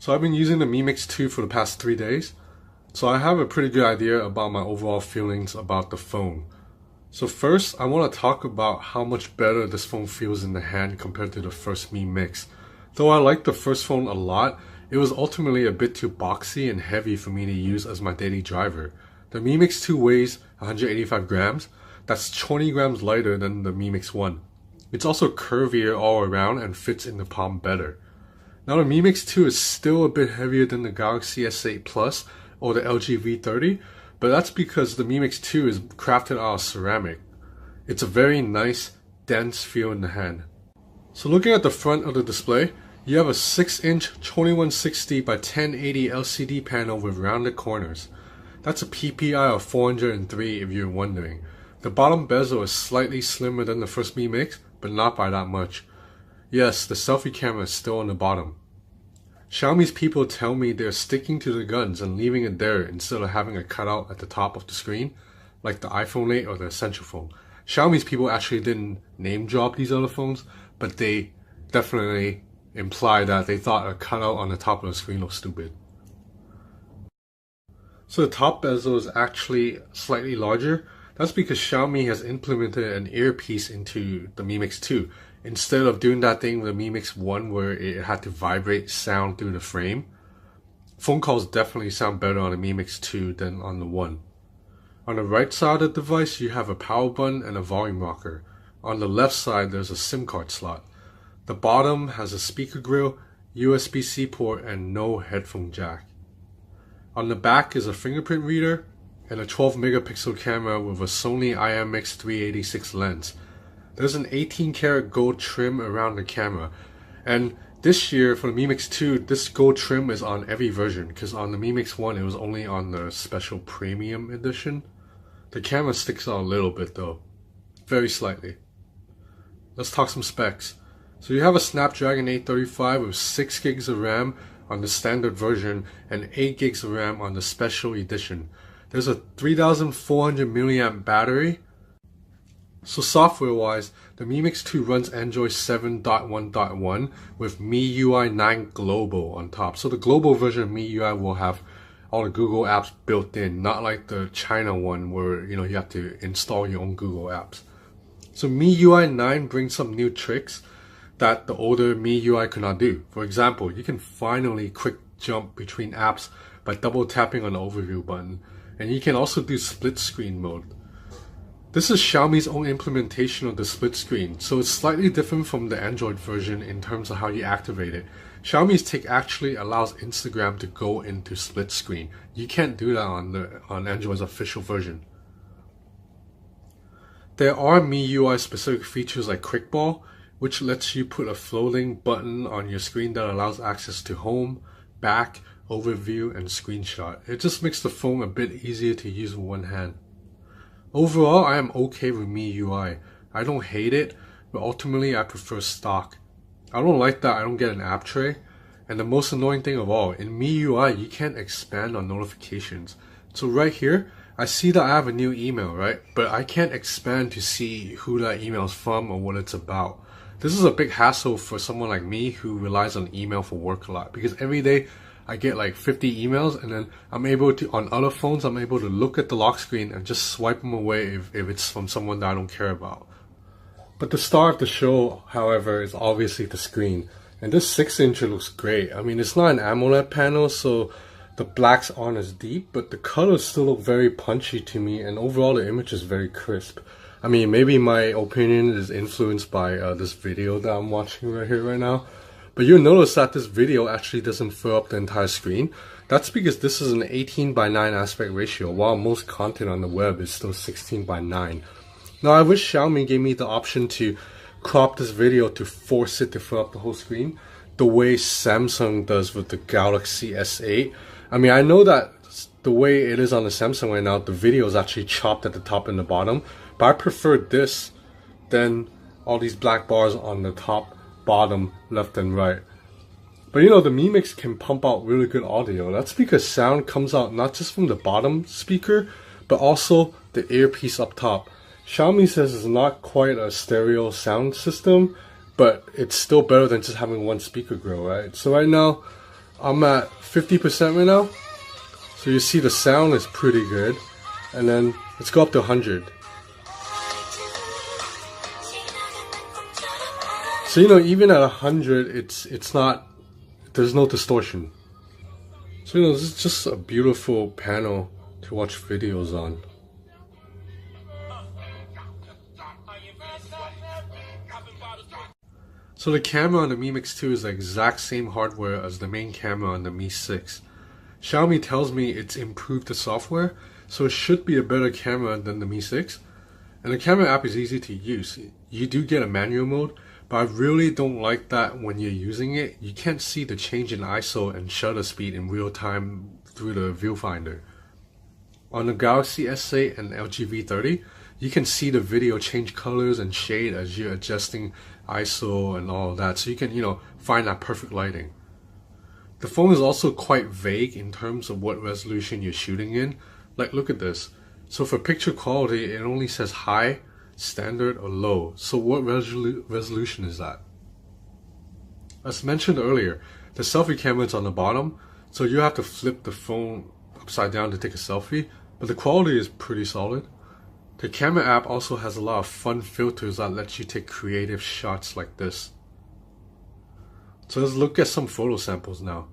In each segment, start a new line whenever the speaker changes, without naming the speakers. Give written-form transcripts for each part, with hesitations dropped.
So I've been using the Mi Mix 2 for the past 3 days, so I have a pretty good idea about my overall feelings about the phone. So first, I want to talk about how much better this phone feels in the hand compared to the first Mi Mix. Though I liked the first phone a lot, it was ultimately a bit too boxy and heavy for me to use as my daily driver. The Mi Mix 2 weighs 185 grams, that's 20 grams lighter than the Mi Mix 1. It's also curvier all around and fits in the palm better. Now the Mi Mix 2 is still a bit heavier than the Galaxy S8 Plus or the LG V30, but that's because the Mi Mix 2 is crafted out of ceramic. It's a very nice, dense feel in the hand. So looking at the front of the display, you have a 6-inch 2160 by 1080 LCD panel with rounded corners. That's a PPI of 403 if you're wondering. The bottom bezel is slightly slimmer than the first Mi Mix, but not by that much. Yes, the selfie camera is still on the bottom. Xiaomi's people tell me they're sticking to the guns and leaving it there instead of having a cutout at the top of the screen, like the iPhone 8 or the Essential phone. Xiaomi's people actually didn't name drop these other phones, but they definitely imply that they thought a cutout on the top of the screen was stupid. So the top bezel is actually slightly larger. That's because Xiaomi has implemented an earpiece into the Mi Mix 2. Instead of doing that thing with the Mi Mix 1 where it had to vibrate sound through the frame, phone calls definitely sound better on the Mi Mix 2 than on the 1. On the right side of the device, you have a power button and a volume rocker. On the left side, there's a SIM card slot. The bottom has a speaker grill, USB-C port, and no headphone jack. On the back is a fingerprint reader and a 12 megapixel camera with a Sony IMX386 lens. There's an 18 karat gold trim around the camera, and this year for the Mi Mix 2, this gold trim is on every version, because on the Mi Mix 1 it was only on the special premium edition. The camera sticks out a little bit though, very slightly. Let's talk some specs. So you have a Snapdragon 835 with 6 gigs of RAM on the standard version and 8 gigs of RAM on the special edition. There's a 3400 milliamp battery. So software wise, the Mi Mix 2 runs Android 7.1.1 with MIUI 9 Global on top. So the global version of MIUI will have all the Google apps built in, not like the China one where you have to install your own Google apps. So MIUI 9 brings some new tricks that the older MIUI could not do. For example, you can finally quick jump between apps by double tapping on the overview button, and you can also do split screen mode. This is Xiaomi's own implementation of the split screen, so it's slightly different from the Android version in terms of how you activate it. Xiaomi's tech actually allows Instagram to go into split screen. You can't do that on Android's official version. There are MIUI specific features like Quick Ball, which lets you put a floating button on your screen that allows access to home, back, overview, and screenshot. It just makes the phone a bit easier to use with one hand. Overall, I am okay with MIUI. I don't hate it, but ultimately I prefer stock. I don't like that I don't get an app tray, and the most annoying thing of all, in MIUI you can't expand on notifications. So right here, I see that I have a new email, right? But I can't expand to see who that email is from or what it's about. This is a big hassle for someone like me who relies on email for work a lot, because every day I get like 50 emails, and then I'm able to, on other phones, I'm able to look at the lock screen and just swipe them away if it's from someone that I don't care about. But the star of the show, however, is obviously the screen. And this 6-inch looks great. I mean, it's not an AMOLED panel, so the blacks aren't as deep, but the colors still look very punchy to me, and overall the image is very crisp. I mean, maybe my opinion is influenced by this video that I'm watching right here right now. But you'll notice that this video actually doesn't fill up the entire screen. That's because this is an 18:9 aspect ratio, while most content on the web is still 16:9. Now I wish Xiaomi gave me the option to crop this video to force it to fill up the whole screen, the way Samsung does with the Galaxy S8. I mean, I know that the way it is on the Samsung right now, the video is actually chopped at the top and the bottom, but I prefer this than all these black bars on the top, bottom, left and right. But the Mi Mix can pump out really good audio. That's because sound comes out not just from the bottom speaker, but also the earpiece up top. Xiaomi says it's not quite a stereo sound system, but it's still better than just having one speaker grill, right? So right now, I'm at 50% right now. So you see the sound is pretty good. And then let's go up to 100. So you know, even at 100, it's not, there's no distortion. So you know, this is just a beautiful panel to watch videos on. So the camera on the Mi Mix 2 is the exact same hardware as the main camera on the Mi 6. Xiaomi tells me it's improved the software, so it should be a better camera than the Mi 6. And the camera app is easy to use. You do get a manual mode, but I really don't like that when you're using it. You can't see the change in ISO and shutter speed in real time through the viewfinder. On the Galaxy S8 and LG V30, you can see the video change colors and shade as you're adjusting ISO and all of that, so you can, you know, find that perfect lighting. The phone is also quite vague in terms of what resolution you're shooting in. Like, look at this. So for picture quality, it only says high, standard, or low. So what resolution is that? As mentioned earlier, the selfie camera is on the bottom, so you have to flip the phone upside down to take a selfie, but the quality is pretty solid. The camera app also has a lot of fun filters that let you take creative shots like this. So let's look at some photo samples now.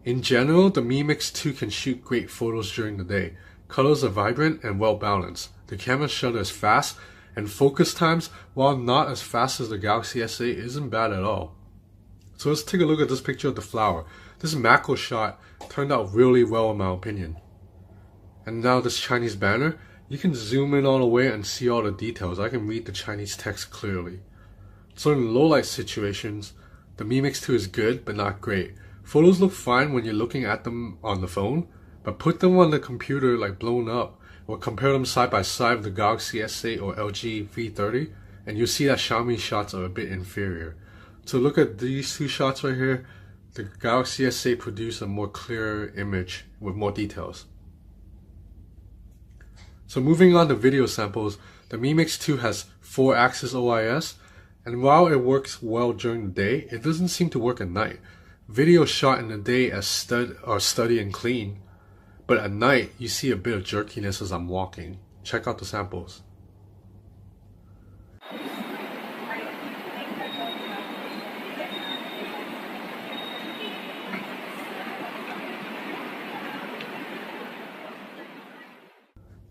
In general, the Mi Mix 2 can shoot great photos during the day. Colors are vibrant and well balanced. The camera shutter is fast, and focus times, while not as fast as the Galaxy S8, isn't bad at all. So let's take a look at this picture of the flower. This macro shot turned out really well in my opinion. And now this Chinese banner, you can zoom in all the way and see all the details. I can read the Chinese text clearly. So in low light situations, the Mi Mix 2 is good but not great. Photos look fine when you're looking at them on the phone, but put them on the computer like blown up, or compare them side by side with the Galaxy S8 or LG V30, and you'll see that Xiaomi shots are a bit inferior. So look at these two shots right here. The Galaxy S8 produced a more clear image with more details. So moving on to video samples, the Mi Mix 2 has 4-axis OIS, and while it works well during the day, it doesn't seem to work at night. Video shot in the day are steady and clean, but at night you see a bit of jerkiness as I'm walking. Check out the samples.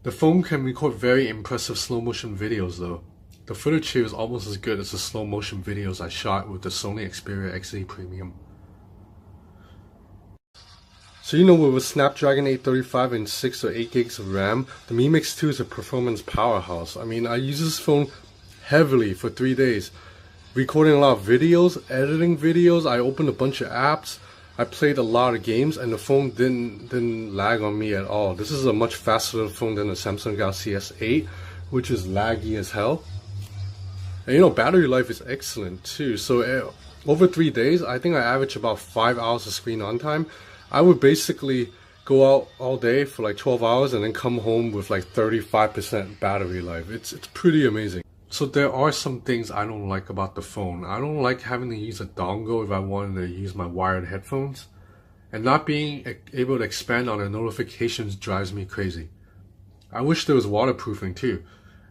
The phone can record very impressive slow motion videos though. The footage here is almost as good as the slow motion videos I shot with the Sony Xperia XZ Premium. So you know, with a Snapdragon 835 and 6 or 8 gigs of RAM, the Mi Mix 2 is a performance powerhouse. I mean, I use this phone heavily for 3 days. Recording a lot of videos, editing videos, I opened a bunch of apps, I played a lot of games, and the phone didn't lag on me at all. This is a much faster phone than the Samsung Galaxy S8, which is laggy as hell. And you know, battery life is excellent too. So over 3 days, I think I average about 5 hours of screen on time. I would basically go out all day for like 12 hours and then come home with like 35% battery life. It's pretty amazing. So there are some things I don't like about the phone. I don't like having to use a dongle if I wanted to use my wired headphones. And not being able to expand on the notifications drives me crazy. I wish there was waterproofing too.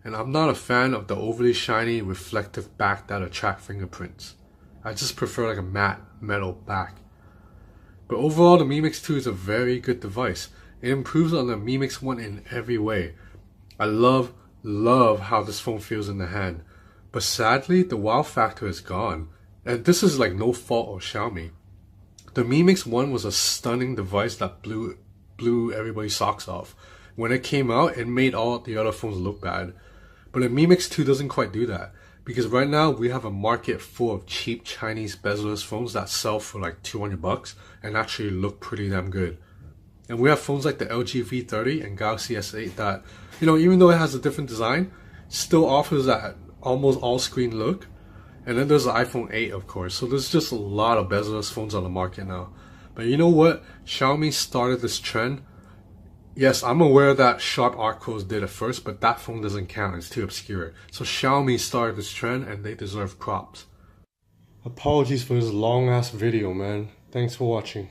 And I'm not a fan of the overly shiny reflective back that attract fingerprints. I just prefer like a matte metal back. But overall, the Mi Mix 2 is a very good device. It improves on the Mi Mix 1 in every way. I love how this phone feels in the hand. But sadly, the wow factor is gone. And this is like no fault of Xiaomi. The Mi Mix 1 was a stunning device that blew everybody's socks off. When it came out, it made all the other phones look bad. But the Mi Mix 2 doesn't quite do that. Because right now, we have a market full of cheap Chinese bezel-less phones that sell for like 200 bucks and actually look pretty damn good. And we have phones like the LG V30 and Galaxy S8 that, you know, even though it has a different design, still offers that almost all-screen look. And then there's the iPhone 8, of course. So there's just a lot of bezel-less phones on the market now. But you know what? Xiaomi started this trend. Yes, I'm aware that Sharp Arcos did it first, but that phone doesn't count. It's too obscure. So Xiaomi started this trend and they deserve props. Apologies for this long-ass video, man. Thanks for watching.